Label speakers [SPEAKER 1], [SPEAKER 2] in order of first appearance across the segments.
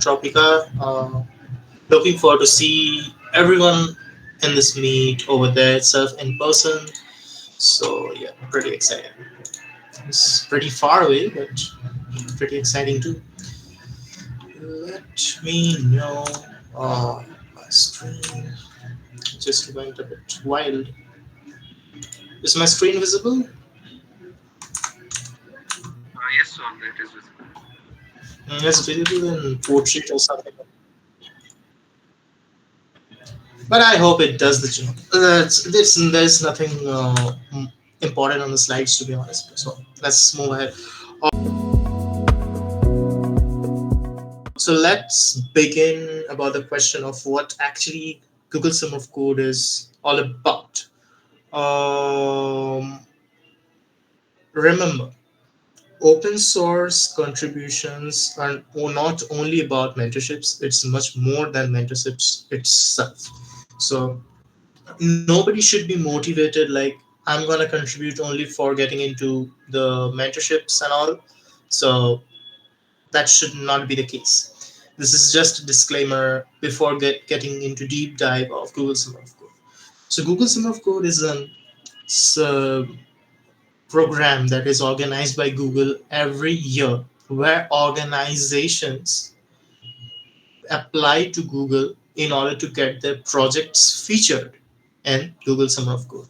[SPEAKER 1] HackTropica. Looking forward to see everyone in this meet over there itself in person. So yeah, pretty exciting. It's pretty far away, but pretty exciting too. Let me know. My screen just went a bit wild. Is my screen visible?
[SPEAKER 2] Yes, Soham, it is visible.
[SPEAKER 1] It's visible in portrait or something. But I hope it does the job. There's nothing important on the slides, to be honest. So let's move ahead. So let's begin about the question of what actually Google Summer of Code is all about. Um, Remember, open source contributions are not only about mentorships, it's much more than mentorships itself. So nobody should be motivated like I'm going to contribute only for getting into the mentorships and all. So that should not be the case. This is just a disclaimer before getting into deep dive of Google Summer of Code. So Google Summer of Code is a program that is organized by Google every year, where organizations apply to Google in order to get their projects featured in Google Summer of Code.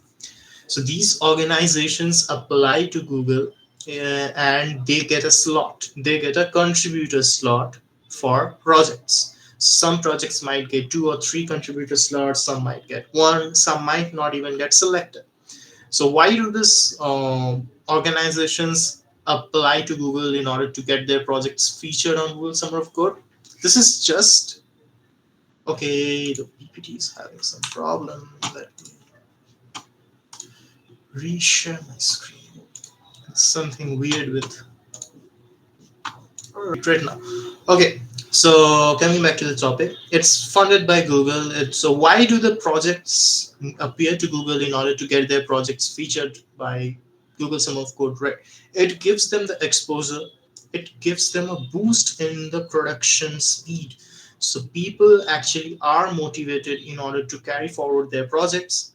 [SPEAKER 1] So these organizations apply to Google and they get a slot. They get a contributor slot for projects. Some projects might get 2 or 3 contributor slots, some might get one, some might not even get selected. So why do this organizations apply to Google in order to get their projects featured on Google Summer of Code? This is just okay. The PPT is having some problem. Let me reshare my screen. It's something weird with right now. Okay, so coming back to the topic, it's funded by Google. So why do the projects appear to Google in order to get their projects featured by Google Summer of Code? Right, it gives them the exposure. It gives them a boost in the production speed. So people actually are motivated in order to carry forward their projects.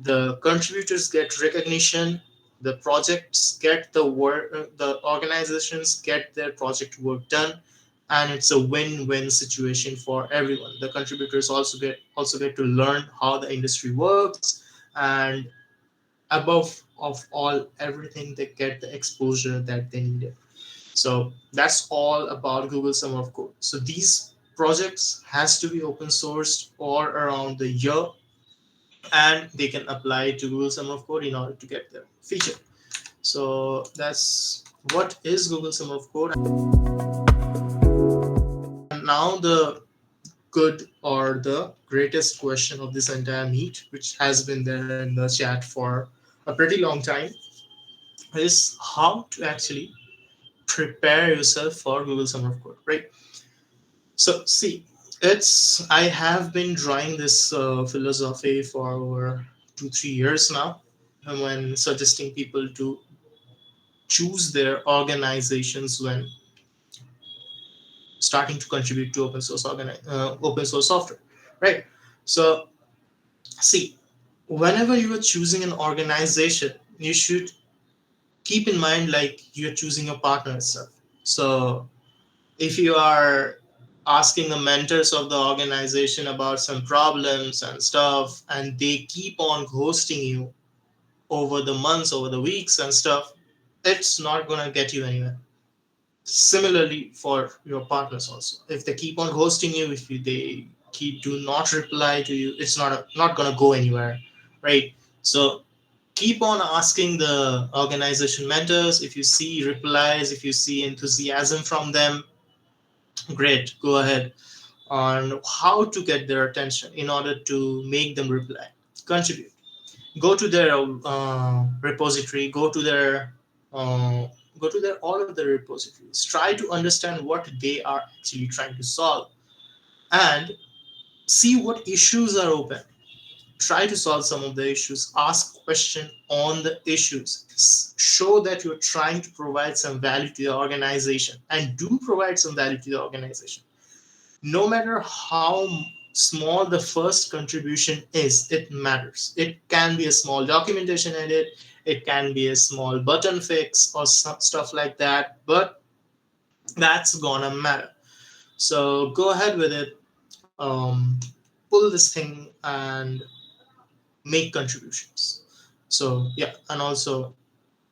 [SPEAKER 1] The contributors get recognition, the projects get the work, the organizations get their project work done, and it's a win-win situation for everyone. The contributors also get to learn how the industry works, and above of all everything, they get the exposure that they needed. So that's all about Google Summer of Code. So these projects has to be open sourced or around the year, and they can apply to Google Summer of Code in order to get their feature. So that's what is Google Summer of Code. And now the good or the greatest question of this entire meet, which has been there in the chat for a pretty long time, is how to actually prepare yourself for Google Summer of Code, right? So see, it's I have been drawing this philosophy for over 2-3 years now, and when suggesting people to choose their organizations when starting to contribute to open source software, right? So see, whenever you are choosing an organization, you should keep in mind like you're choosing a partner itself. So if you are asking the mentors of the organization about some problems and stuff, and they keep on ghosting you over the months, over the weeks and stuff, it's not going to get you anywhere. Similarly for your partners also, if they keep on ghosting you, if they keep do not reply to you, it's not going to go anywhere, right? So keep on asking the organization mentors. If you see replies, if you see enthusiasm from them, great, go ahead on how to get their attention in order to make them reply, contribute. Go to their repository, uh, go to their all of the repositories. Try to understand what they are actually trying to solve, and see what issues are open. Try to solve some of the issues. Ask question on the issues. Show that you're trying to provide some value to the organization, and do provide some value to the organization. No matter how small the first contribution is, it matters. It can be a small documentation edit, it can be a small button fix or stuff like that, but that's gonna matter. So go ahead with it. Pull this thing and make contributions. So yeah, and also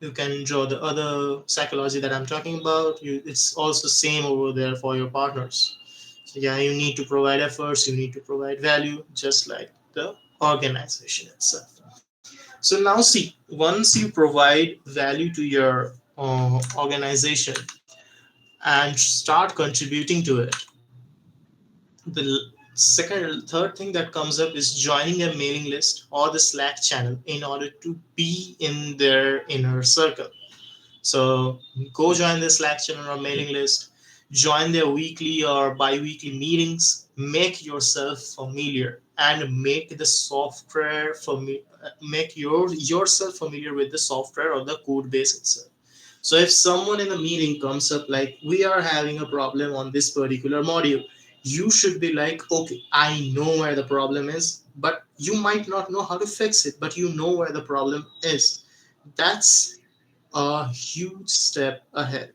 [SPEAKER 1] you can draw the other psychology that I'm talking about. It's also same over there for your partners. So yeah, you need to provide efforts, you need to provide value, just like the organization itself. So now see, once you provide value to your organization and start contributing to it, the third thing that comes up is joining a mailing list or the Slack channel in order to be in their inner circle. So go join the Slack channel or mailing list, join their weekly or bi-weekly meetings, make yourself familiar and make the software make yourself familiar with the software or the code base itself. So if someone in the meeting comes up like we are having a problem on this particular module, you should be like, okay, I know where the problem is, but you might not know how to fix it, but you know where the problem is. That's a huge step ahead.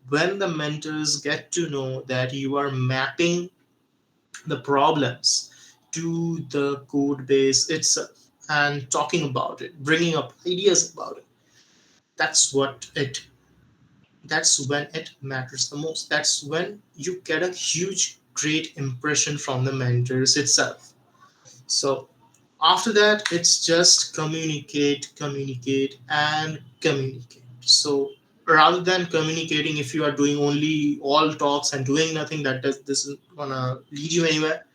[SPEAKER 1] When the mentors get to know that you are mapping the problems to the code base itself and talking about it, bringing up ideas about it, that's what it that's when it matters the most. That's when you get a huge great impression from the mentors itself. So after that, it's just communicate, communicate, and communicate. So rather than communicating, if you are doing only all talks and doing nothing, this isn't gonna lead you anywhere.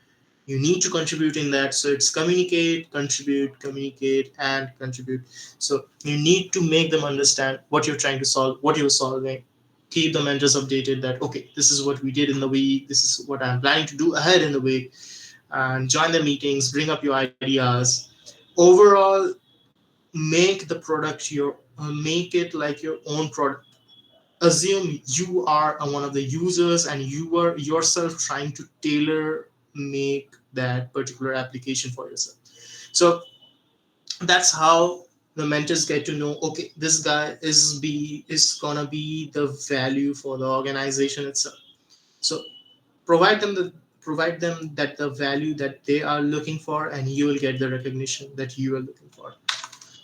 [SPEAKER 1] You need to contribute in that. So it's communicate, contribute, communicate, and contribute. So you need to make them understand what you're trying to solve, what you're solving. Keep the mentors updated that okay, this is what we did in the week, this is what I'm planning to do ahead in the week, and join the meetings, bring up your ideas. Overall, make the product make it like your own product. Assume you are one of the users and you are yourself trying to tailor make that particular application for yourself. So that's how the mentors get to know okay, this guy is gonna be the value for the organization itself. So provide them the provide them that the value that they are looking for, and you will get the recognition that you are looking for.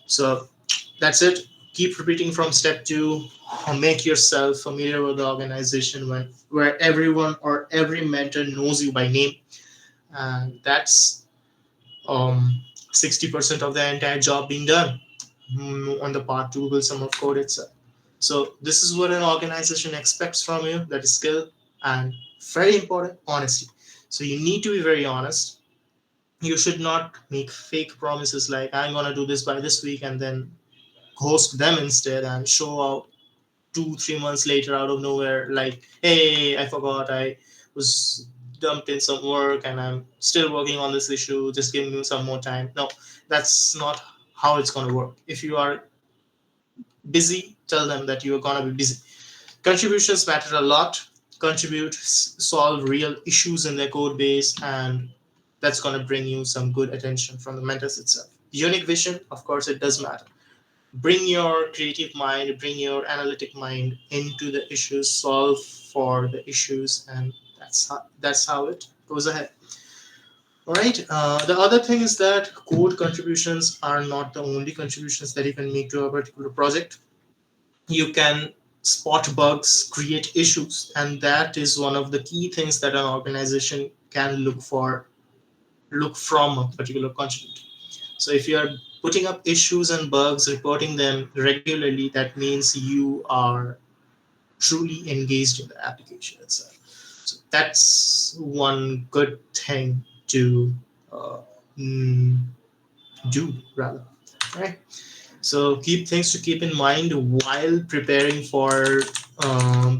[SPEAKER 1] So that's it. Keep repeating from step two. Make yourself familiar with the organization where everyone or every mentor knows you by name, and that's 60% of the entire job being done. On the part two will sum of code itself. So this is what an organization expects from you. That is skill and very important honesty. So you need to be very honest. You should not make fake promises like I'm gonna do this by this week and then ghost them instead and show out 2 3 months later out of nowhere like hey, I forgot I was dumped in some work and I'm still working on this issue, just give me some more time. No, that's not how it's going to work. If you are busy, tell them that you're going to be busy. Contributions matter a lot. Contribute, solve real issues in their code base, and that's going to bring you some good attention from the mentors itself. Unique vision, of course, it does matter. Bring your creative mind, bring your analytic mind into the issues, solve for the issues, and that's how it goes ahead. All right. The other thing is that code contributions are not the only contributions that you can make to a particular project. You can spot bugs, create issues, and that is one of the key things that an organization can look from a particular contributor. So if you are putting up issues and bugs, reporting them regularly, that means you are truly engaged in the application itself. So that's one good thing to uh, mm, do, rather. Right. So keep things to keep in mind while preparing for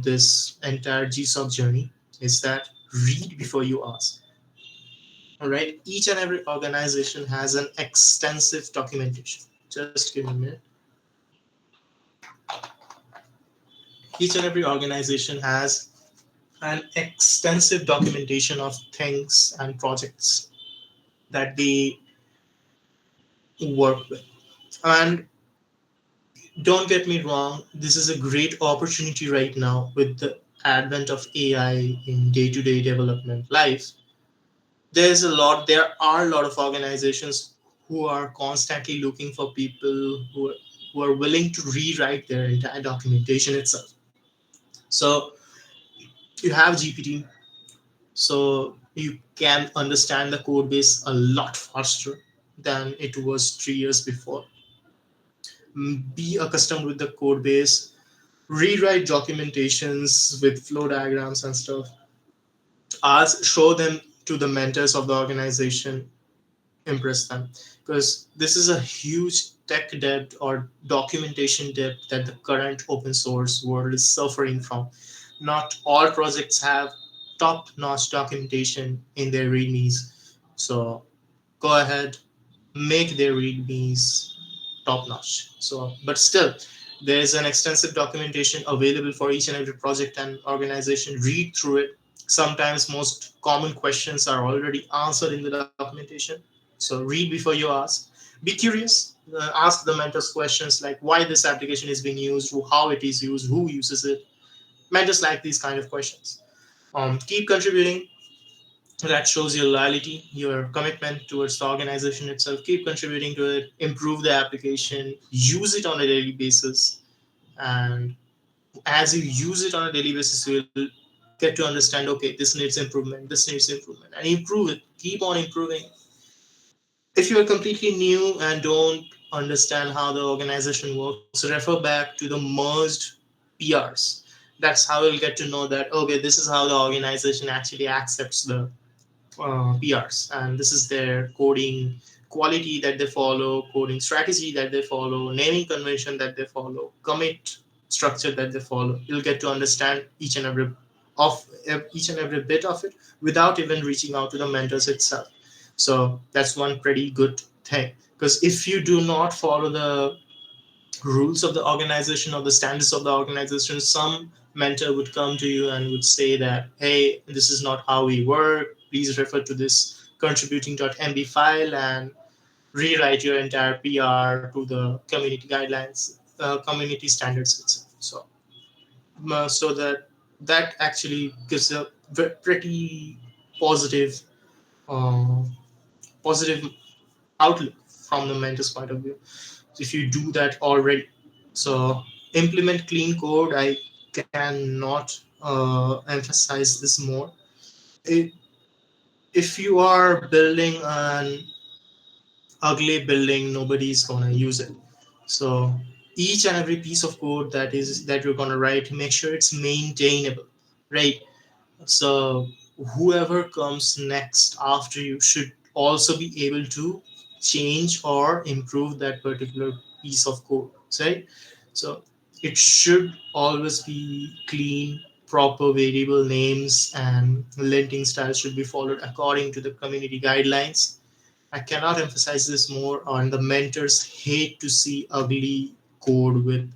[SPEAKER 1] this entire GSoC journey is that read before you ask. All right. Each and every organization has an extensive documentation. Just give me a minute. Each and every organization has an extensive documentation of things and projects that they work with. And don't get me wrong, this is a great opportunity right now with the advent of AI in day-to-day development life. There are a lot of organizations who are constantly looking for people who are willing to rewrite their entire documentation itself. So you have GPT, so you can understand the code base a lot faster than it was 3 years before. Be accustomed with the code base, rewrite documentations with flow diagrams and stuff. Ask, show them to the mentors of the organization, impress them, because this is a huge tech debt or documentation debt that the current open source world is suffering from. Not all projects have top notch documentation in their readmes. So go ahead, make their readmes top notch. So, but still, there is an extensive documentation available for each and every project and organization. Read through it. Sometimes most common questions are already answered in the documentation. So read before you ask. Be curious. Ask the mentors questions like why this application is being used, how it is used, who uses it. Mentors like these kind of questions. Keep contributing. That shows your loyalty, your commitment towards the organization itself. Keep contributing to it, improve the application, use it on a daily basis. And as you use it on a daily basis, you will get to understand, okay, this needs improvement, this needs improvement, and improve it. Keep on improving. If you are completely new and don't understand how the organization works, refer back to the merged PRs. That's how you'll get to know that, okay, this is how the organization actually accepts the PRs, and this is their coding quality that they follow, coding strategy that they follow, naming convention that they follow, commit structure that they follow. You'll get to understand each and every bit of it without even reaching out to the mentors itself. So that's one pretty good thing. Because if you do not follow the rules of the organization or the standards of the organization, some mentor would come to you and would say that, hey, this is not how we work. Please refer to this contributing.mb file and rewrite your entire PR to the community guidelines, community standards itself. So that actually gives a pretty positive, uh, positive outlook from the mentor's point of view if you do that already. So implement clean code. I cannot emphasize this more. It, if you are building an ugly building, nobody's gonna use it. So each and every piece of code that you're gonna write, make sure it's maintainable, right? So whoever comes next after you should also be able to change or improve that particular piece of code, right? So it should always be clean, proper variable names and linting styles should be followed according to the community guidelines. I cannot emphasize this more on. The mentors hate to see ugly code with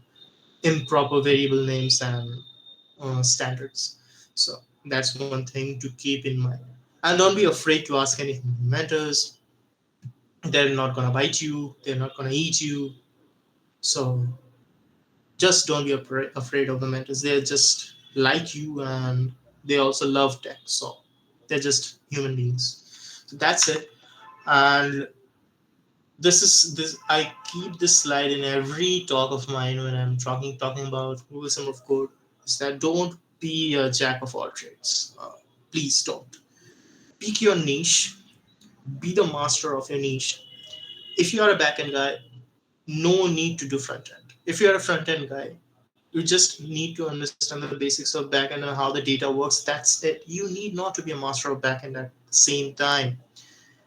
[SPEAKER 1] improper variable names and standards. So that's one thing to keep in mind. And don't be afraid to ask anything. Mentors, they're not gonna bite you. They're not gonna eat you. So just don't be afraid of the mentors. They're just like you, and they also love tech. So they're just human beings. So that's it. And this I keep this slide in every talk of mine when I'm talking about Google Summer of Code. Is that don't be a jack of all trades. Please don't. Pick your niche. Be the master of your niche. If you are a backend guy, no need to do front end. If you are a front end guy, you just need to understand the basics of backend and how the data works. That's it. You need not to be a master of backend at the same time.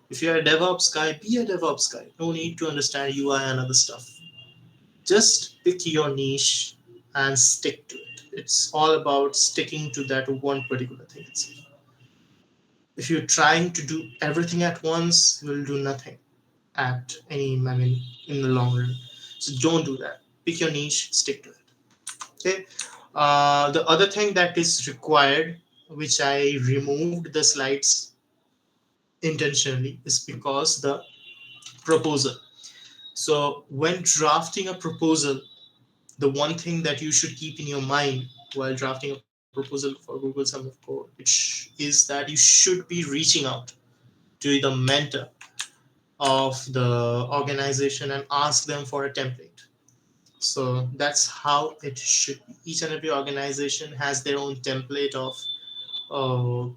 [SPEAKER 1] If you're a DevOps guy, be a DevOps guy. No need to understand UI and other stuff. Just pick your niche and stick to it. It's all about sticking to that one particular thing itself. If you're trying to do everything at once, you will do nothing I mean, in the long run. So don't do that. Pick your niche, stick to it. Okay. The other thing that is required. which I removed the slides intentionally, is because the proposal. So when drafting a proposal, the one thing that you should keep in your mind while drafting a proposal for Google Summer of Code, which is that you should be reaching out to the mentor of the organization and ask them for a template. So that's how it should be. Each and every organization has their own template of uh,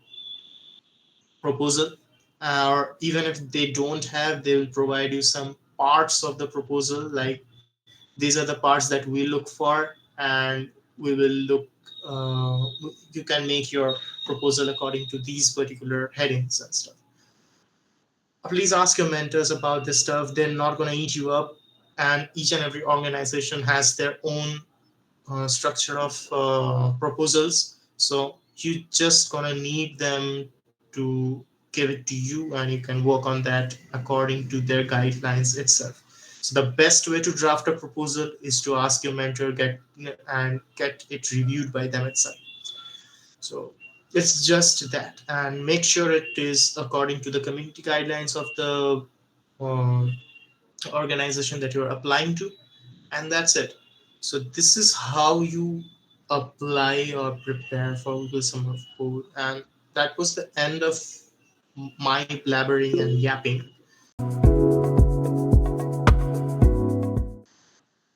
[SPEAKER 1] proposal, or even if they don't have, they will provide you some parts of the proposal, like these are the parts that we look for, and we will look, uh, you can make your proposal according to these particular headings and stuff. Please ask your mentors about this stuff. They're not going to eat you up, and each and every organization has their own structure of proposals. So you just gonna need them to give it to you, and you can work on that according to their guidelines itself. So the best way to draft a proposal is to ask your mentor, get it reviewed by them itself. So it's just that, and make sure it is according to the community guidelines of the uh, organization that you're applying to, and that's it. So this is how you apply or prepare for Google Summer of Code, and that was the end of my blabbering and yapping.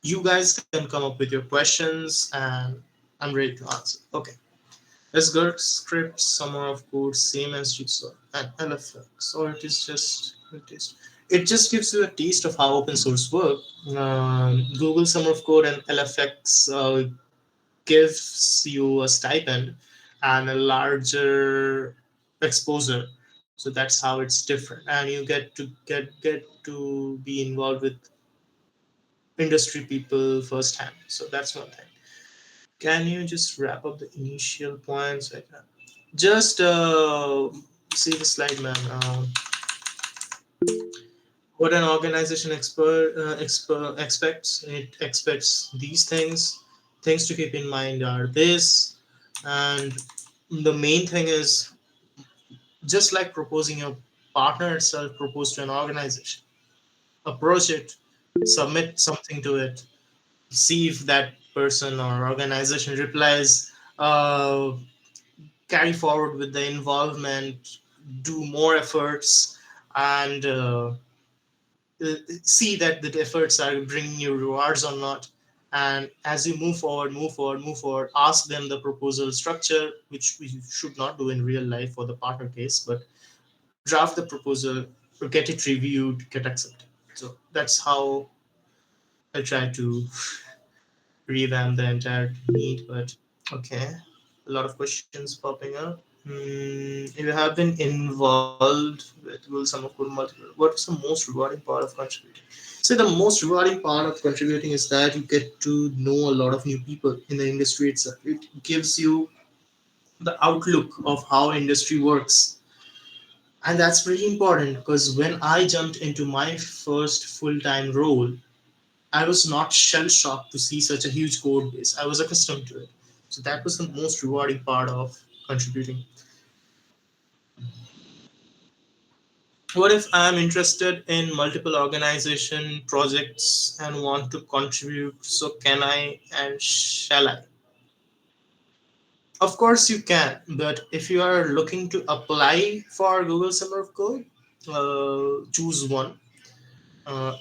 [SPEAKER 1] You guys can come up with your questions, and I'm ready to answer. Okay, let's go script Summer of Code, same as GSoC and LFX, or it is just a taste. It just gives you a taste of how open source work. Google Summer of Code and LFX gives you a stipend and a larger exposure. So that's how it's different, and you get to be involved with industry people firsthand. So that's one thing. Can you just wrap up the initial points? Just see the slide, man. What an organization expects, it expects these things. Things to keep in mind are this, and the main thing is, just like proposing your partner itself, propose to an organization, approach it, submit something to it, see if that person or organization replies, uh, carry forward with the involvement, do more efforts, and see that the efforts are bringing you rewards or not. And as you move forward, ask them the proposal structure, which we should not do in real life for the partner case, but draft the proposal, get it reviewed, get accepted. So that's how I try to revamp the entire need. But okay, a lot of questions popping up. If you have been involved with Google Summer Code multiple, what is the most rewarding part of contributing? So the most rewarding part of contributing is that you get to know a lot of new people in the industry itself. It gives you the outlook of how industry works, and that's pretty important because when I jumped into my first full-time role, I was not shell shocked to see such a huge code base. I was accustomed to it. So that was the most rewarding part of contributing. What if I'm interested in multiple organization projects and want to contribute? So can I and shall I? Of course you can, but if you are looking to apply for Google Summer of Code, choose one.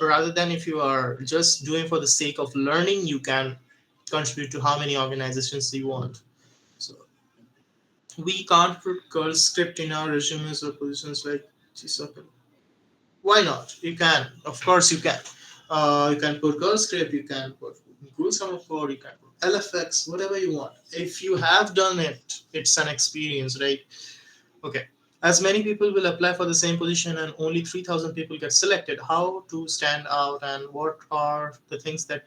[SPEAKER 1] Rather than if you are just doing for the sake of learning, you can contribute to how many organizations you want. So we can't put curl script in our resumes or positions like GSoC. Why not? You can. Of course you can. You can put curl script, you can put Google Summer Code, you can put LFX, whatever you want. If you have done it, it's an experience, right? Okay. As many people will apply for the same position and only 3,000 people get selected, how to stand out, and what are the things that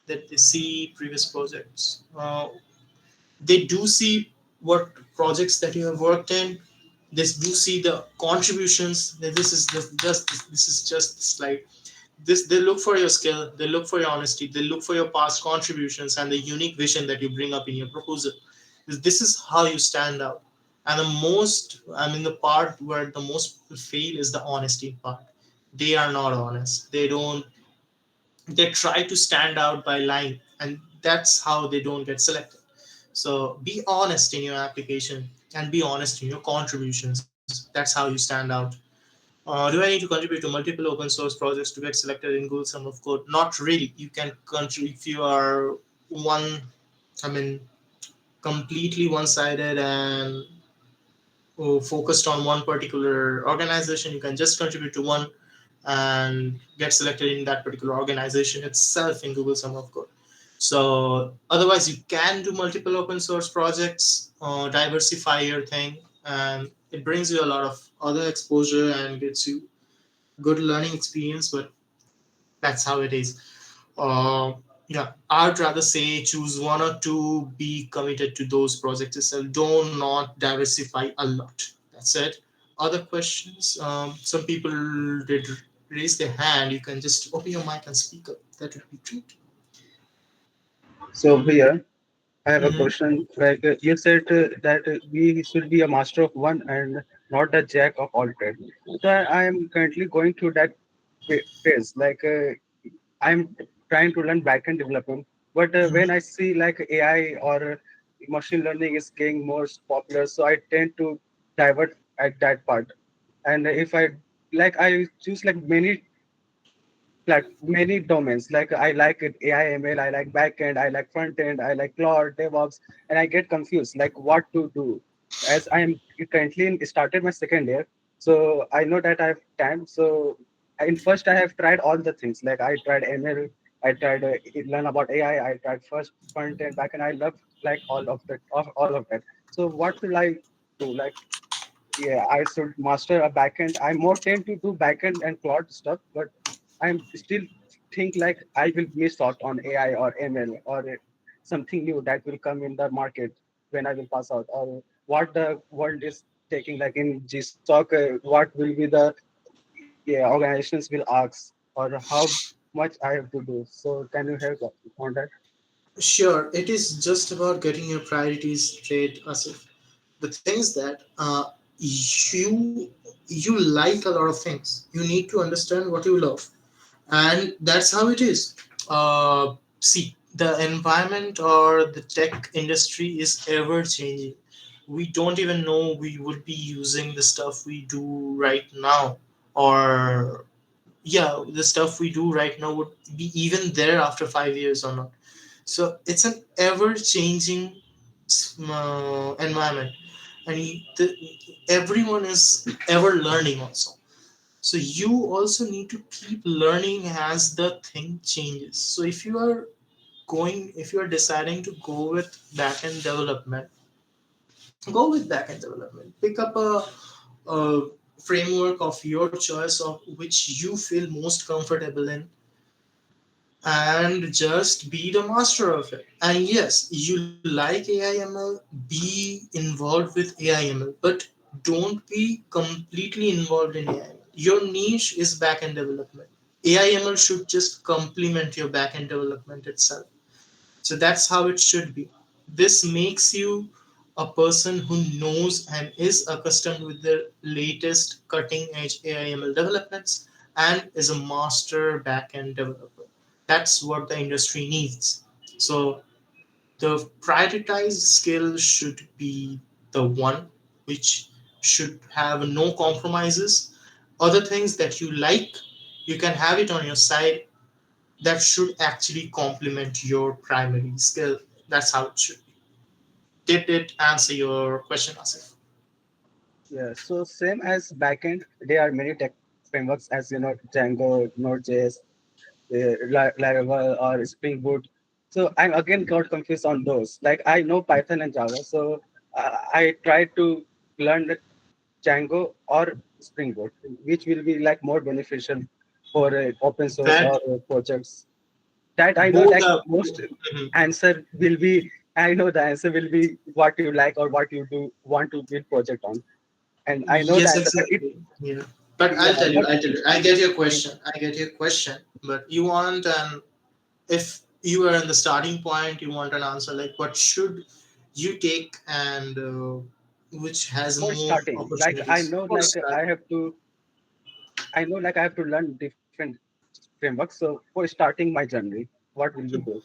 [SPEAKER 1] they see previous projects? They do see what projects that you have worked in. They do see the contributions. This is just the slide. This, they look for your skill, they look for your honesty, they look for your past contributions and the unique vision that you bring up in your proposal. This is how you stand out. And the part where the most people fail is the honesty part. They are not honest. They try to stand out by lying, and that's how they don't get selected. So be honest in your application and be honest in your contributions. That's how you stand out. Do I need to contribute to multiple open source projects to get selected in Google Summer of Code? Not really. You can contribute if you are one, I mean, completely one-sided and focused on one particular organization. You can just contribute to one and get selected in that particular organization itself in Google Summer of Code. So otherwise, you can do multiple open source projects, diversify your thing, and it brings you a lot of other exposure and gets you good learning experience. But that's how it is. uh, yeah, I'd rather say choose one or two, be committed to those projects itself. Do not diversify a lot. That's it. Other questions? Some people did raise their hand. You can just open your mic and speak up. That would be great.
[SPEAKER 3] So here I have a
[SPEAKER 1] Mm-hmm.
[SPEAKER 3] question. Like you said that we should be a master of one and not a jack of all trades. So I am currently going through that phase. Like I'm trying to learn backend development, but when I see like AI or machine learning is getting more popular, so I tend to divert at that part. And if I like, I choose like many domains. Like I like it AI ML, I like backend, I like front end, I like cloud, DevOps, and I get confused like what to do. As I am currently started my second year, so I know that I have time. So in first I have tried all the things. Like I tried ML, I tried learn about AI, I tried first front end, backend. I love like all of that. So what will I do? Like yeah, I should master a backend. I more tend to do backend and cloud stuff, but I'm still think like I will miss out on AI or ML or something new that will come in the market when I will pass out, or what the world is taking. Like in GSoC, what will be the organizations will ask, or how much I have to do. So can you help on that?
[SPEAKER 1] Sure, it is just about getting your priorities straight, Asif. The thing is that you like a lot of things. You need to understand what you love, and that's how it is. See, the environment or the tech industry is ever changing. We don't even know we would be using the stuff we do right now, or yeah, the stuff we do right now would be even there after 5 years or not. So it's an ever changing environment, and everyone is ever learning also. So you also need to keep learning as the thing changes. So if you are deciding to go with backend development, go with backend development. Pick up a framework of your choice of which you feel most comfortable in, and just be the master of it. And yes, you like AIML, be involved with AIML, but don't be completely involved in AIML. Your niche is backend development. AIML should just complement your backend development itself. So that's how it should be. This makes you a person who knows and is accustomed with the latest cutting edge AIML developments and is a master backend developer. That's what the industry needs. So the prioritized skill should be the one which should have no compromises. Other things that you like, you can have it on your side. That should actually complement your primary skill. That's how it should be. Did it answer your question, Asif?
[SPEAKER 3] Yeah, so same as backend, there are many tech frameworks as you know Django, Node.js, Laravel or Spring Boot. So I'm again got confused on those. Like I know Python and Java, so I try to learn the Django or Spring Boot, which will be like more beneficial for open source
[SPEAKER 1] That
[SPEAKER 3] or projects. That I know
[SPEAKER 1] both
[SPEAKER 3] that
[SPEAKER 1] are.
[SPEAKER 3] most
[SPEAKER 1] Mhm.
[SPEAKER 3] answer will be. I know the answer will be what you like or what you do want to build project on, and I know the
[SPEAKER 1] Yes,
[SPEAKER 3] answer. But it,
[SPEAKER 1] exactly. Yeah. But
[SPEAKER 3] yeah, but
[SPEAKER 1] I'll tell you. I get your question. I get your question. But you want an if you are in the starting point, you want an answer like what should you take, and which has
[SPEAKER 3] For
[SPEAKER 1] more
[SPEAKER 3] starting, like
[SPEAKER 1] opportunities for start.
[SPEAKER 3] I know like I have to learn different frameworks. So for starting my journey, what will you do?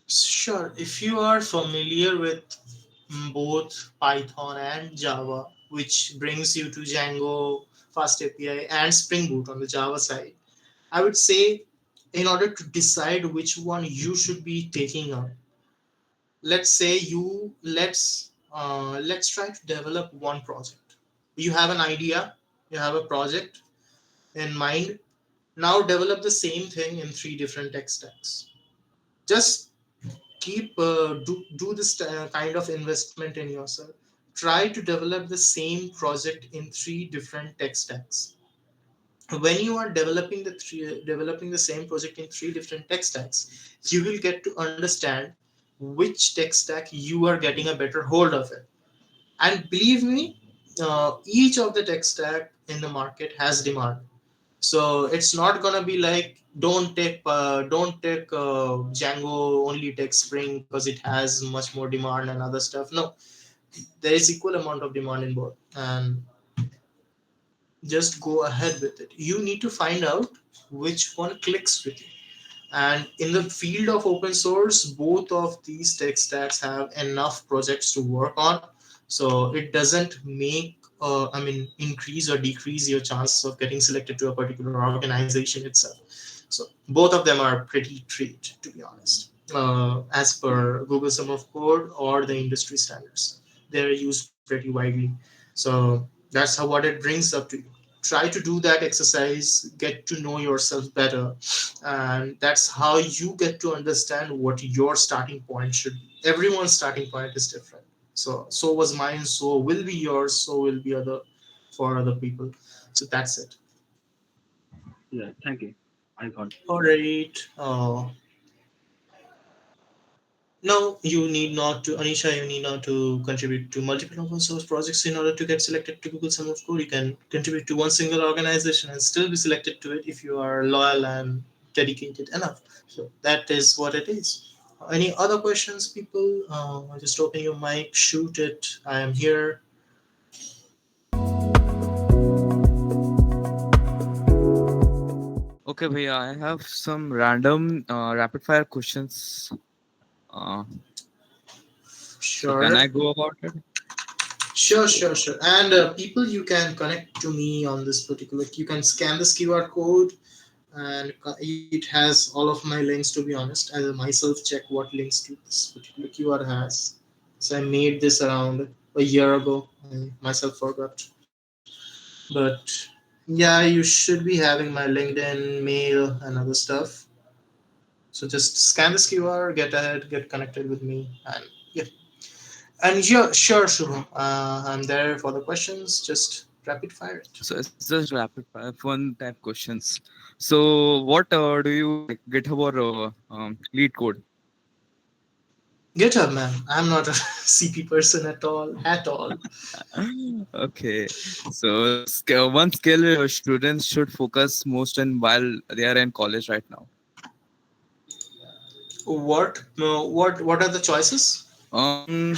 [SPEAKER 1] Sure, if you are familiar with both Python and Java, which brings you to Django, Fast API, and Spring Boot on the Java side, I would say, in order to decide which one you should be taking on, let's say you let's try to develop one project. You have an idea, you have a project in mind. Now develop the same thing in three different tech stacks. Just keep do this kind of investment in yourself. Try to develop the same project in three different tech stacks. When you are developing the same project in three different tech stacks, you will get to understand which tech stack you are getting a better hold of it. And believe me, each of the tech stack in the market has demand. So it's not gonna be like don't take Django, only take Spring because it has much more demand and other stuff. No, there is equal amount of demand in both, and just go ahead with it. You need to find out which one clicks with you. And in the field of open source, both of these tech stacks have enough projects to work on, so it doesn't make increase or decrease your chances of getting selected to a particular organization itself. So both of them are pretty treat, to be honest, as per Google Sum of Code or the industry standards. They're used pretty widely. So that's how what it brings up to you. Try to do that exercise, get to know yourself better, and that's how you get to understand what your starting point should be. Everyone's starting point is different. So was mine, so will be yours, so will be other for other people. So that's it.
[SPEAKER 3] Yeah, thank you. I got.
[SPEAKER 1] All right. No, you need not to, Anisha, you need not to contribute to multiple open source projects in order to get selected to Google Summer of Code. You can contribute to one single organization and still be selected to it if you are loyal and dedicated enough. So that is what it is. Any other questions, people? Just open your mic, shoot it. I am here.
[SPEAKER 4] Okay, Bhaiya, I have some random rapid fire questions. Uh, so can I
[SPEAKER 1] Sure.
[SPEAKER 4] go about it?
[SPEAKER 1] Sure. And people, you can connect to me on this particular. You can scan this QR code, and it has all of my links. To be honest, I will myself check what links to this particular QR has. So I made this around a year ago. I myself forgot, but yeah, you should be having my LinkedIn, mail, and other stuff. So just scan this QR, get ahead, get connected with me, and yeah. And yeah, sure, Shubham. I'm there for the questions. Just rapid fire it.
[SPEAKER 4] So it's just rapid fire, fun type questions. So what do you like, GitHub or lead code?
[SPEAKER 1] GitHub, man. I'm not a CP person at all. At all.
[SPEAKER 4] Okay. So one skill students should focus most on while they are in college right now.
[SPEAKER 1] What are the choices?
[SPEAKER 4] Um,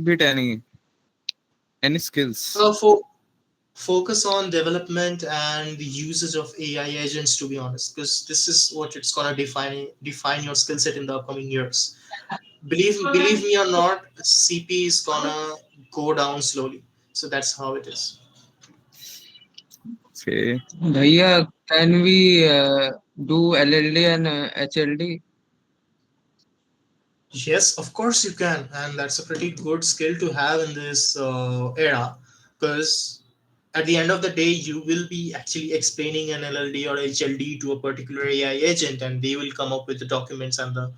[SPEAKER 4] bit any skills.
[SPEAKER 1] For focus on development and the usage of AI agents. To be honest, because this is what it's gonna define your skill set in the upcoming years. Believe me or not, CP is gonna go down slowly. So that's how it is.
[SPEAKER 4] Okay.
[SPEAKER 5] Yeah, can we do LLD and HLD?
[SPEAKER 1] Yes, of course you can, and that's a pretty good skill to have in this era, because at the end of the day, you will be actually explaining an LLD or HLD to a particular AI agent, and they will come up with the documents and the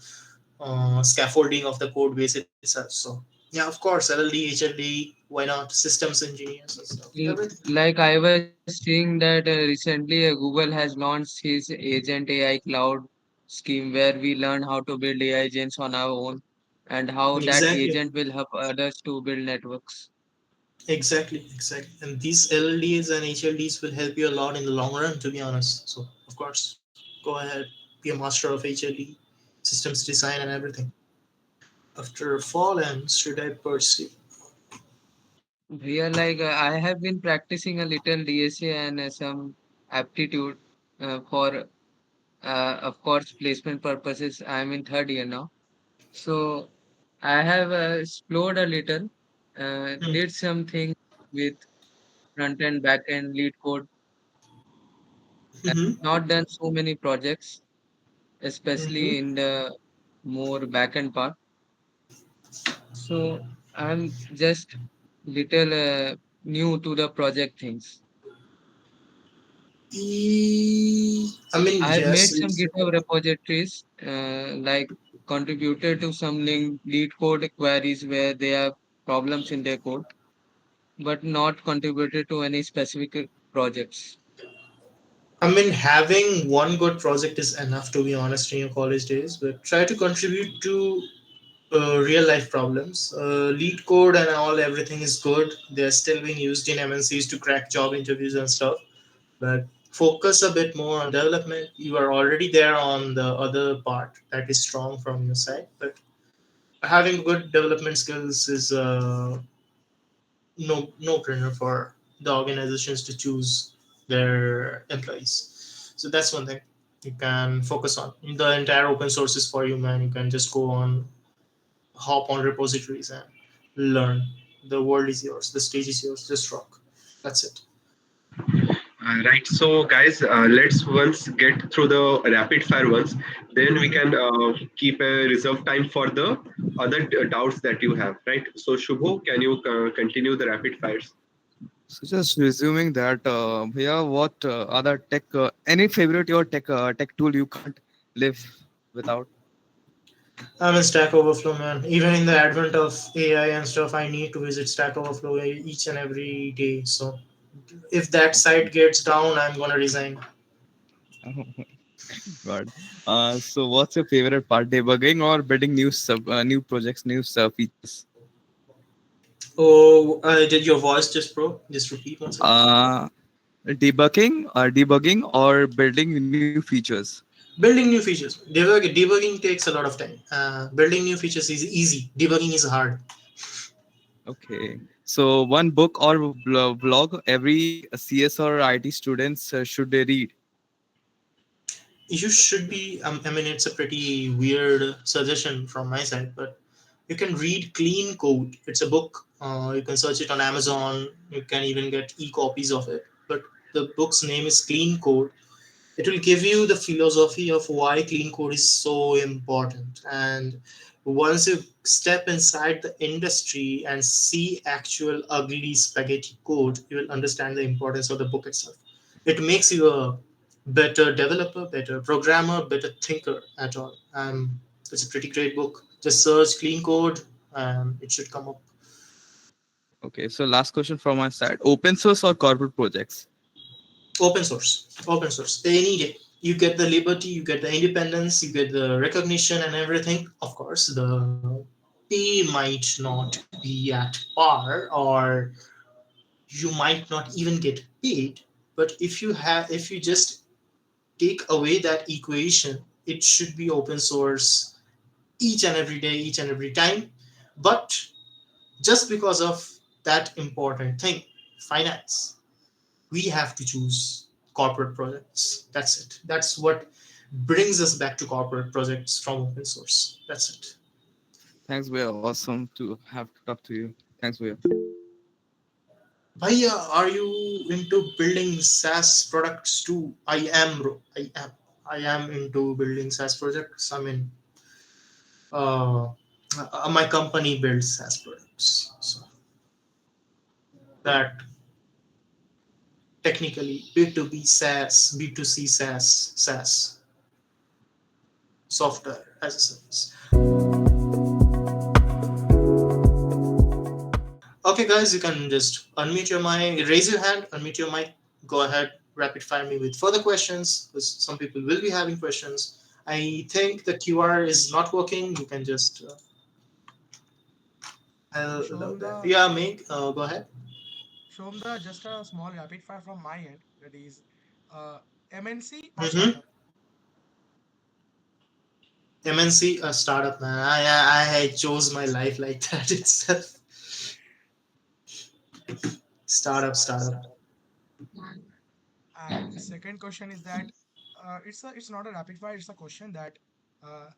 [SPEAKER 1] scaffolding of the code base itself. So, yeah, of course, LLD, HLD, why not? Systems engineers and stuff, everything.
[SPEAKER 5] Like I was seeing that recently Google has launched his Agent AI Cloud scheme where we learn how to build AI agents on our own and how that
[SPEAKER 1] Exactly,
[SPEAKER 5] agent will help others to build networks.
[SPEAKER 1] exactly. And these LLDs and HLDs will help you a lot in the long run, to be honest. So, of course, go ahead, be a master of HLD, systems design, and everything. After fallen, should I pursue?
[SPEAKER 5] We are like I have been practicing a little DSA and some aptitude for, of course, placement purposes. I am in third year now, so I have explored a little,
[SPEAKER 1] Hmm.
[SPEAKER 5] did something with front end, back end, lead code. I
[SPEAKER 1] Mm-hmm.
[SPEAKER 5] have not done so many projects,
[SPEAKER 1] Mm-hmm.
[SPEAKER 5] especially in the more back end part. So I'm just little new to the project things.
[SPEAKER 1] I mean,
[SPEAKER 5] I have made
[SPEAKER 1] yes,
[SPEAKER 5] some
[SPEAKER 1] it's
[SPEAKER 5] GitHub repositories, like contributed to some lead code queries where they have problems in their code, but not contributed to any specific projects.
[SPEAKER 1] I mean, having one good project is enough to be honest in your college days, but try to contribute to real life problems. Lead code and all, everything is good. They're still being used in MNCs to crack job interviews and stuff. But focus a bit more on development. You are already there on the other part that is strong from your side. But having good development skills is no brainer for the organizations to choose their employees. So that's one thing you can focus on. The entire open source is for you, man. You can just go on, hop on repositories and learn. The world is yours. The stage is yours. Just rock. That's it.
[SPEAKER 2] Right. So, guys, let's once get through the rapid fire ones. Then we
[SPEAKER 1] Mhm.
[SPEAKER 2] can keep a reserve time for the other doubts that you have. Right. So, Shubho, can you continue the rapid fires?
[SPEAKER 4] So just resuming that, yeah, what other tech? Any favorite your tech tool you can't live without?
[SPEAKER 1] I'm in Stack Overflow, man. Even in the advent of AI and stuff, I need to visit Stack Overflow each and every day. So if that site gets down, I'm gonna resign.
[SPEAKER 4] God. So what's your favorite part? Debugging or building new projects, new features?
[SPEAKER 1] Oh, did your voice just broke? Just repeat once again.
[SPEAKER 4] Uh, debugging or building new features.
[SPEAKER 1] Building new features. Debugging takes a lot of time. Building new features is easy. Debugging is hard.
[SPEAKER 4] Okay. So one book or blog every CS or IT students should they read.
[SPEAKER 1] You should be. I mean, it's a pretty weird suggestion from my side, but you can read Clean Code. It's a book. You can search it on Amazon. You can even get e-copies of it. But the book's name is Clean Code. It will give you the philosophy of why clean code is so important. And once you step inside the industry and see actual ugly spaghetti code, you will understand the importance of the book itself. It makes you a better developer, better programmer, better thinker at all. It's a pretty great book. Just search clean code and it should come up.
[SPEAKER 4] Okay. So last question from my side: open source or corporate projects?
[SPEAKER 1] Open source any day. You get the liberty, you get the independence, you get the recognition and everything. Of course, the pay might not be at par, or you might not even get paid. But if you just take away that equation, it should be open source each and every day, each and every time. But just because of that important thing, finance, we have to choose corporate projects. That's it. That's what brings us back to corporate projects from open source. That's it.
[SPEAKER 4] Thanks, we are awesome to have to talk to you. Thanks, we are.
[SPEAKER 1] Bhaiya, are you into building SaaS products too? I am, bro. I am. I am into building SaaS projects. I mean, uh, my company builds SaaS products. So that technically B2B SaaS, B2C SaaS, software as a service. Okay, guys, you can just unmute your mic, raise your hand, unmute your mic, go ahead, rapid fire me with further questions because some people will be having questions. I think the QR is not working. You can just hello there.
[SPEAKER 6] Shomda,
[SPEAKER 1] Yeah, Meg, go ahead.
[SPEAKER 6] Shomda, just a small rapid fire from my end. That is, uh, MNC or
[SPEAKER 1] Mm-hmm.
[SPEAKER 6] startup?
[SPEAKER 1] MNC, a startup, man. I chose my life like that itself. Startup.
[SPEAKER 6] And the second question is that it's not a rapid fire, it's a question that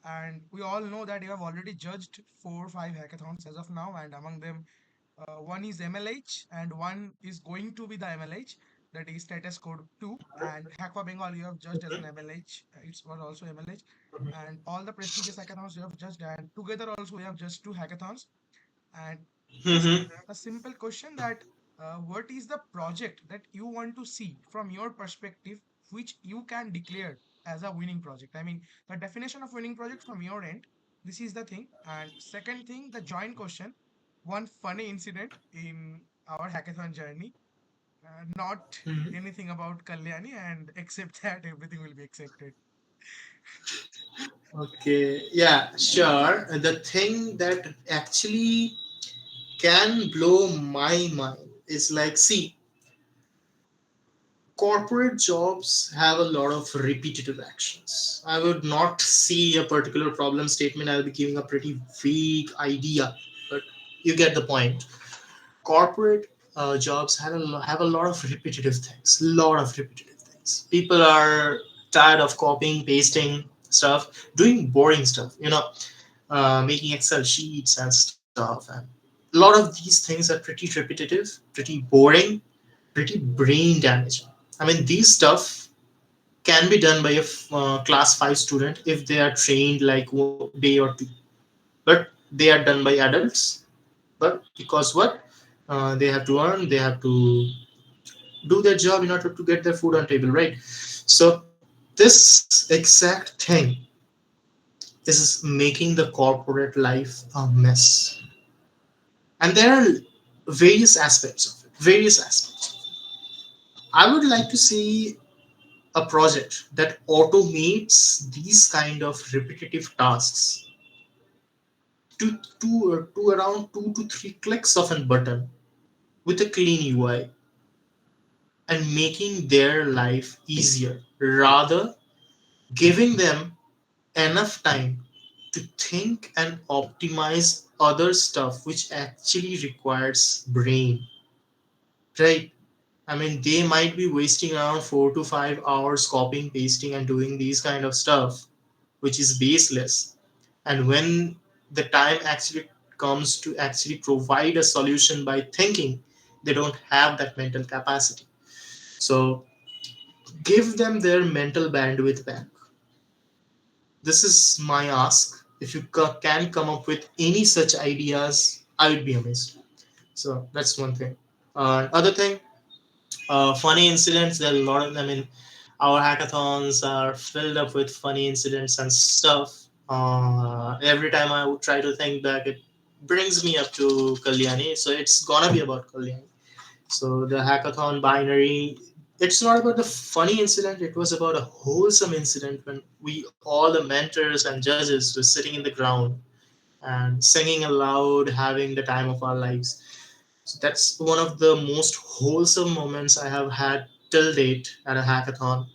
[SPEAKER 6] and we all know that you have already judged 4 or 5 hackathons as of now, and among them one is MLH and one is going to be the MLH, that is status code 2, and Hackwa Bengal you have judged as an MLH, it was also MLH, and all the prestigious hackathons you have judged, and together also we have judged 2 hackathons. And just
[SPEAKER 1] Mm-hmm.
[SPEAKER 6] a simple question that what is the project that you want to see from your perspective which you can declare as a winning project? I mean, the definition of winning project from your end, this is the thing. And second thing, the joint question, one funny incident in our hackathon journey, not anything about Kalyani, and except that everything will be accepted.
[SPEAKER 1] Okay, yeah, sure. The thing that actually can blow my mind is like, see, corporate jobs have a lot of repetitive actions. I would not see a particular problem statement. I'll be giving a pretty vague idea, but you get the point. Corporate jobs have a lot of repetitive things. Lot of repetitive things. People are tired of copying, pasting stuff, doing boring stuff. Making Excel sheets and stuff, and a lot of these things are pretty repetitive, pretty boring, pretty brain damaging. I mean, these stuff can be done by a class 5 student if they are trained like day or two, but they are done by adults. But because what, they have to earn, they have to do their job in order to get their food on table, right? So this exact thing is making the corporate life a mess, and there are various aspects of it, various aspects. I would like to see a project that automates these kind of repetitive tasks to around 2 to 3 clicks of a button with a clean UI, and making their life easier, rather giving them enough time to think and optimize other stuff which actually requires brain, right? I mean, they might be wasting around 4 to 5 hours copying, pasting, and doing these kind of stuff, which is baseless. And when the time actually comes to actually provide a solution by thinking, they don't have that mental capacity. So give them their mental bandwidth back. This is my ask. If you can come up with any such ideas, I would be amazed. So that's one thing. Other thing, funny incidents. There are a lot of. I mean, our hackathons are filled up with funny incidents and stuff. Every time I would try to think back, it brings me up to Kalyani. So it's gonna be about Kalyani. So the hackathon binary, it's not about the funny incident, it was about a wholesome incident when we, all the mentors and judges, were sitting in the ground and singing aloud, having the time of our lives. So that's one of the most wholesome moments I have had till date at a hackathon.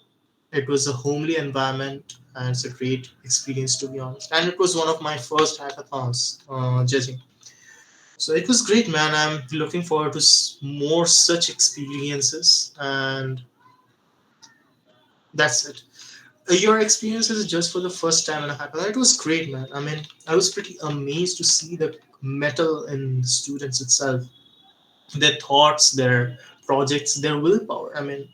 [SPEAKER 1] It was a homely environment and it's a great experience, to be honest. And it was one of my first hackathons judging. So it was great, man. I'm looking forward to more such experiences, and that's it. Your experiences just for the first time in a hackathon. It was great, man. I mean, I was pretty amazed to see the metal in students itself, their thoughts, their projects, their willpower. I mean,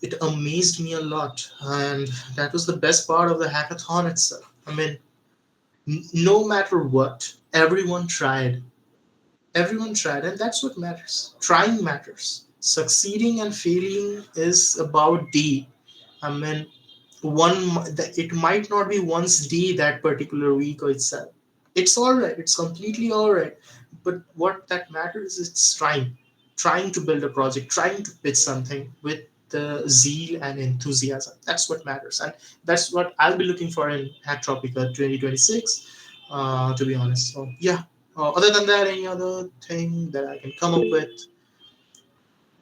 [SPEAKER 1] it amazed me a lot, and that was the best part of the hackathon itself. I mean, no matter what, everyone tried, and that's what matters. Trying matters. Succeeding and failing is about D. I mean, it might not be one's D that particular week or itself. It's all right. It's completely all right. But what that matters is it's trying to build a project, trying to pitch something with the zeal and enthusiasm. That's what matters, and that's what I'll be looking for in HackTropica 2026. To be honest, so yeah. Other than that, any other thing that I can come up with?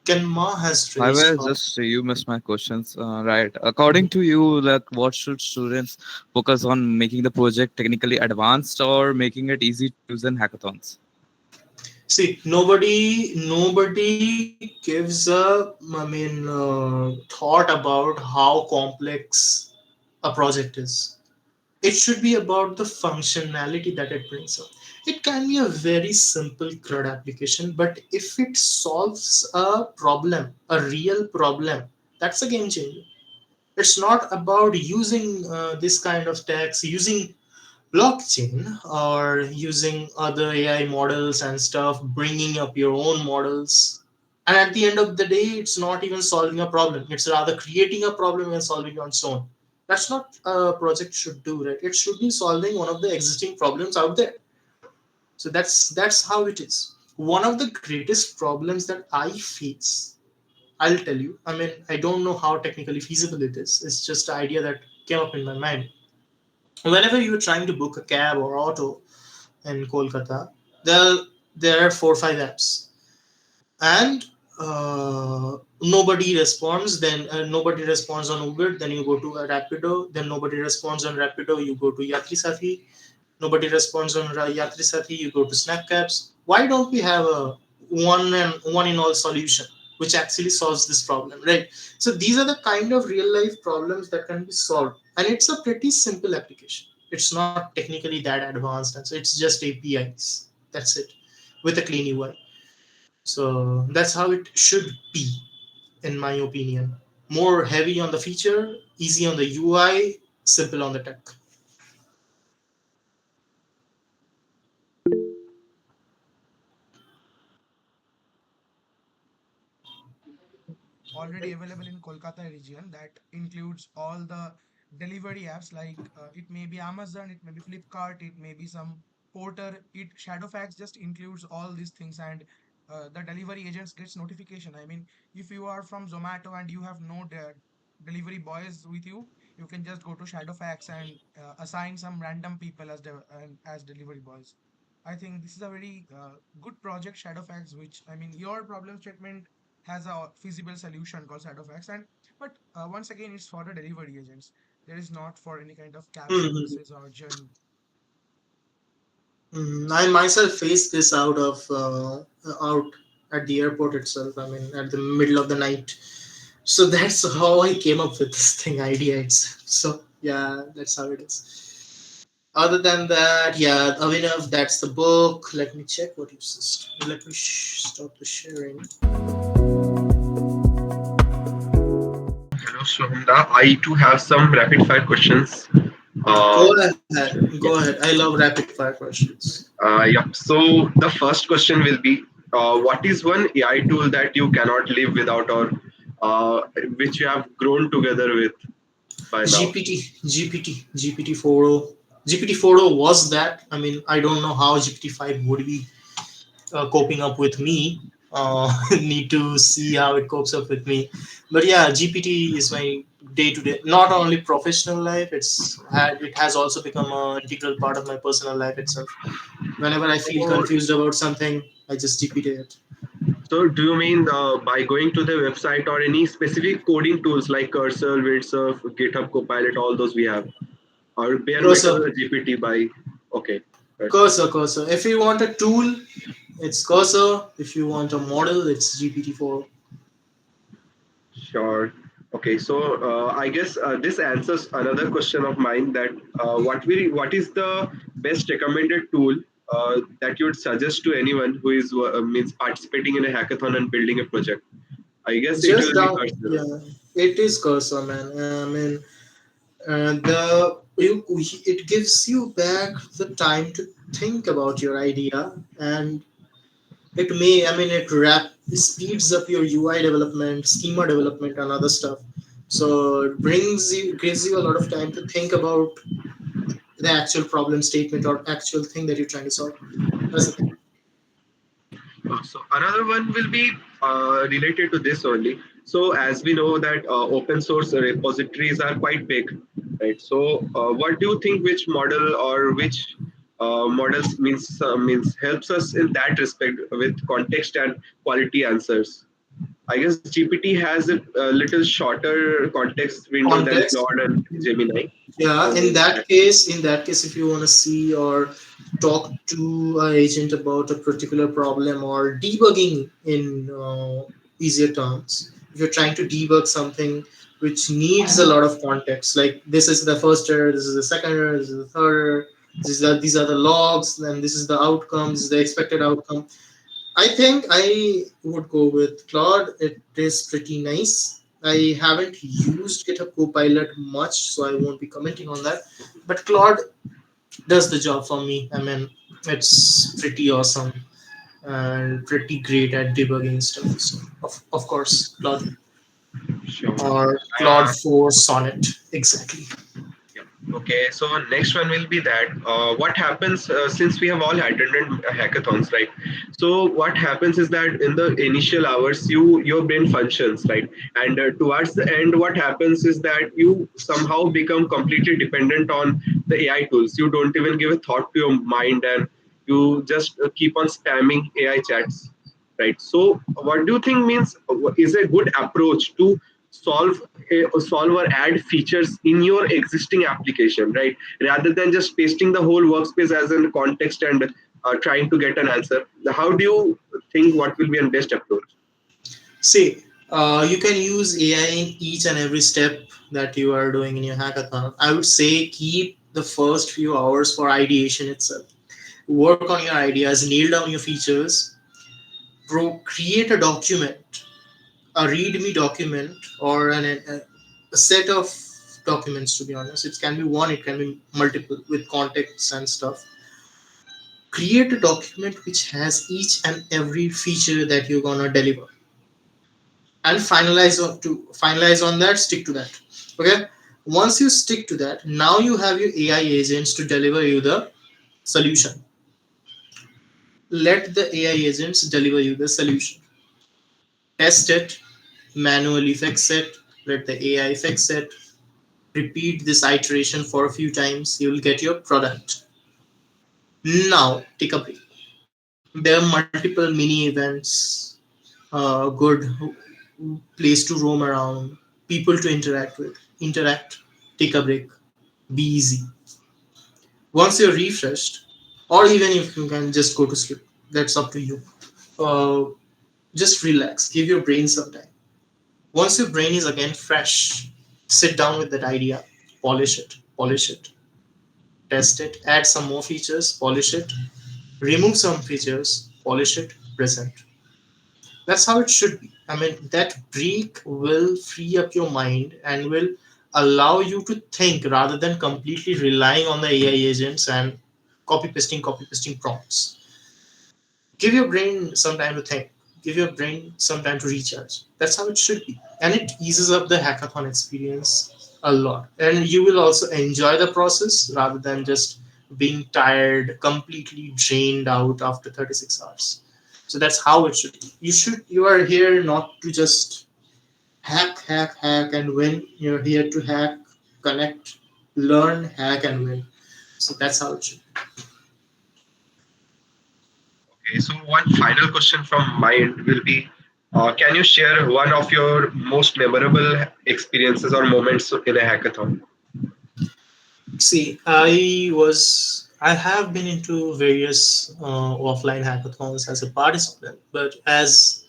[SPEAKER 1] Kenma has
[SPEAKER 4] I
[SPEAKER 1] raised.
[SPEAKER 4] will just you missed my questions. Right. According to you, like what should students focus on, making the project technically advanced or making it easy to use in hackathons?
[SPEAKER 1] See, nobody gives thought about how complex a project is. It should be about the functionality that it brings up. It can be a very simple CRUD application, but if it solves a problem, a real problem, that's a game changer. It's not about using this kind of text, using blockchain or using other AI models and stuff, bringing up your own models. And at the end of the day, it's not even solving a problem. It's rather creating a problem and solving it on its own. That's not a project should do, right? It should be solving one of the existing problems out there. So that's how it is. One of the greatest problems that I face, I'll tell you. I mean, I don't know how technically feasible it is. It's just an idea that came up in my mind. Whenever you're trying to book a cab or auto in Kolkata, there there are 4 or 5 apps, and nobody responds. Then nobody responds on Uber. Then you go to a Rapido. Then nobody responds on Rapido. You go to Yatri Sathi. Nobody responds on Yatri Sathi. You go to Snapcabs. Why don't we have a one in all solution which actually solves this problem, right? So these are the kind of real life problems that can be solved, and it's a pretty simple application. It's not technically that advanced, and so it's just APIs. That's it, with a clean UI. So that's how it should be, in my opinion. More heavy on the feature, easy on the UI, simple on the tech.
[SPEAKER 6] Already available in Kolkata region that includes all the delivery apps like it may be Amazon, it may be Flipkart, it may be some porter. It Shadowfax just includes all these things, and the delivery agents gets notification. I mean, if you are from Zomato and you have no delivery boys with you, you can just go to Shadowfax and assign some random people as as delivery boys. I think this is a very good project, Shadowfax, which I mean your problem statement has a feasible solution called Shadowfax, and but once again, it's for the delivery agents. There is not for any kind of cab
[SPEAKER 1] Mhm.
[SPEAKER 6] services or journey.
[SPEAKER 1] I myself faced this out at the airport itself. I mean, at the middle of the night. So that's how I came up with this thing idea itself. So yeah, that's how it is. Other than that, yeah, Avinav, that's the book. Let me check what you said. Let me stop the sharing.
[SPEAKER 2] Hello, Sohamda. I too have some rapid fire questions. Uh,
[SPEAKER 1] Go ahead. Go
[SPEAKER 2] yeah.
[SPEAKER 1] ahead. I love rapid fire questions.
[SPEAKER 2] Yeah. So the first question will be, what is one AI tool that you cannot live without, or which you have grown together with by now?
[SPEAKER 1] GPT 4.0. GPT 4.0 was that. I mean, I don't know how GPT 5 would be coping up with me. Need to see how it copes up with me. But yeah, GPT is my day to day. Not only professional life, it has also become an integral part of my personal life itself. Whenever I feel
[SPEAKER 2] So,
[SPEAKER 1] confused about something, I just GPT it.
[SPEAKER 2] so do you mean by going to the website or any specific coding tools like Cursor, Windsurf, GitHub Copilot, all those we have, or bare metal
[SPEAKER 1] Cursor,
[SPEAKER 2] GPT by? Okay, Cursor.
[SPEAKER 1] cursor. If you want a tool, it's cursor. If you want a model, it's GPT 4.
[SPEAKER 2] Sure. Okay, so I guess this answers another question of mine that what is the best recommended tool that you would suggest to anyone who is means participating in a hackathon and building a project? I guess it
[SPEAKER 1] Just
[SPEAKER 2] will be
[SPEAKER 1] down,
[SPEAKER 2] Cursor.
[SPEAKER 1] yeah, it is cursor, man. I mean, it gives you back the time to think about your idea, and it speeds up your UI development, schema development, and other stuff. So it gives you a lot of time to think about the actual problem statement or actual thing that you're trying to solve. That's the thing.
[SPEAKER 2] So another one will be related to this only. So as we know that open source repositories are quite big, right? So what do you think? Which model or which models means helps us in that respect with context and quality answers? I guess GPT has a little shorter context window than
[SPEAKER 1] Context.
[SPEAKER 2] Claude and Gemini.
[SPEAKER 1] Yeah,
[SPEAKER 2] So
[SPEAKER 1] in that case, if you want to see or talk to an agent about a particular problem or debugging in easier terms, if you're trying to debug something which needs a lot of context, like this is the first error, this is the second error, this is the third error, these are the logs, then this is the outcome, this is the expected outcome. I think I would go with Claude. It is pretty nice. I haven't used GitHub Copilot much, so I won't be commenting on that. But Claude does the job for me. I mean, it's pretty awesome and pretty great at debugging stuff. So, of course, Claude
[SPEAKER 2] sure.
[SPEAKER 1] or Claude 4 Sonnet. Exactly.
[SPEAKER 2] Yeah. Okay, so next one will be that what happens since we have all attended hackathons, right? So what happens is that in the initial hours, your brain functions, right? And towards the end, what happens is that you somehow become completely dependent on the AI tools. You don't even give a thought to your mind, and you just keep on spamming AI chats, right? So what do you think means is a good approach to solve solve or add features in your existing application, right? Rather than just pasting the whole workspace as a context and trying to get an answer. How do you think what will be a best approach?
[SPEAKER 1] See, you can use AI in each and every step that you are doing in your hackathon. I would say keep the first few hours for ideation itself. Work on your ideas, nail down your features, create a document, a README document, or a set of documents. To be honest, it can be one, it can be multiple with contexts and stuff. Create a document which has each and every feature that you're gonna deliver, and finalize on that. Stick to that. Okay. Once you stick to that, now you have your AI agents to deliver you the solution. Let the AI agents deliver you the solution. Test it, manually fix it, let the AI fix it. Repeat this iteration for a few times, you will get your product. Now take a break. There are multiple mini events, good place to roam around, people to interact with. Interact, take a break, be easy. Once you're refreshed, or even if you can just go to sleep, that's up to you. uh, just relax, give your brain some time. Once your brain is again fresh, sit down with that idea, polish it, test it, add some more features, polish it, remove some features, polish it, present. That's how it should be. I mean, that break will free up your mind and will allow you to think rather than completely relying on the AI agents and copy pasting prompts. Give your brain some time to think. Give your brain some time to recharge. That's how it should be. And it eases up the hackathon experience a lot. And you will also enjoy the process rather than just being tired, completely drained out after 36 hours. So that's how it should be. You are here not to just hack, and win. You're here to hack, connect, learn, hack, and win. So that's how it should be.
[SPEAKER 2] Okay, so one final question from my end will be can you share one of your most memorable experiences or moments in a hackathon?
[SPEAKER 1] See, I have been into various offline hackathons as a participant, but as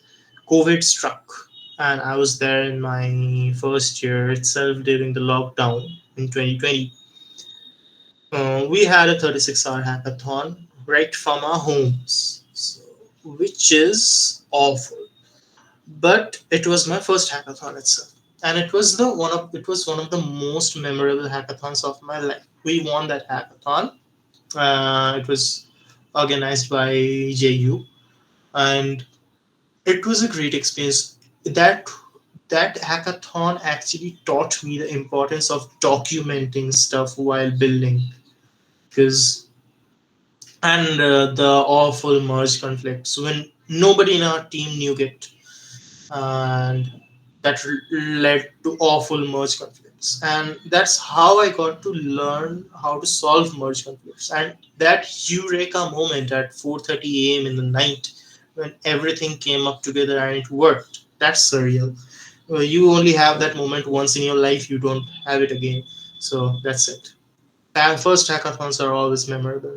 [SPEAKER 1] COVID struck, and I was there in my first year itself during the lockdown in 2020. We had a 36-hour hackathon right from our homes, so, which is awful. But it was my first hackathon itself, and it was one of the most memorable hackathons of my life. We won that hackathon. It was organized by JU, and it was a great experience. That hackathon actually taught me the importance of documenting stuff while building, because the awful merge conflicts when nobody in our team knew it, and that led to awful merge conflicts. And that's how I got to learn how to solve merge conflicts. And that eureka moment at 4:30 a.m. in the night, when everything came up together and it worked, That's surreal. You only have that moment once in your life. You don't have it again. So that's it. First hackathons are always memorable.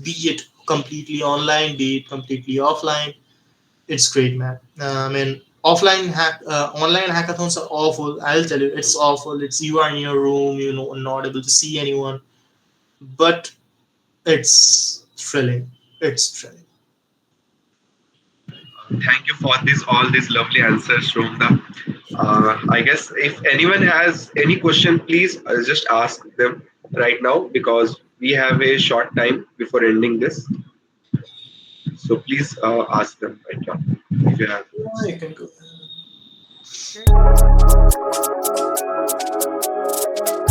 [SPEAKER 1] Be it completely online, be it completely offline. It's great, man. I mean, online hackathons are awful. I'll tell you, it's awful. It's you are in your room, not able to see anyone, but it's thrilling. It's thrilling.
[SPEAKER 2] Thank you for this all these lovely answers, Romda. I guess if anyone has any question, please just ask them right now because we have a short time before ending this. So please ask them right now if you have.
[SPEAKER 1] Yeah, you can go.
[SPEAKER 6] Okay.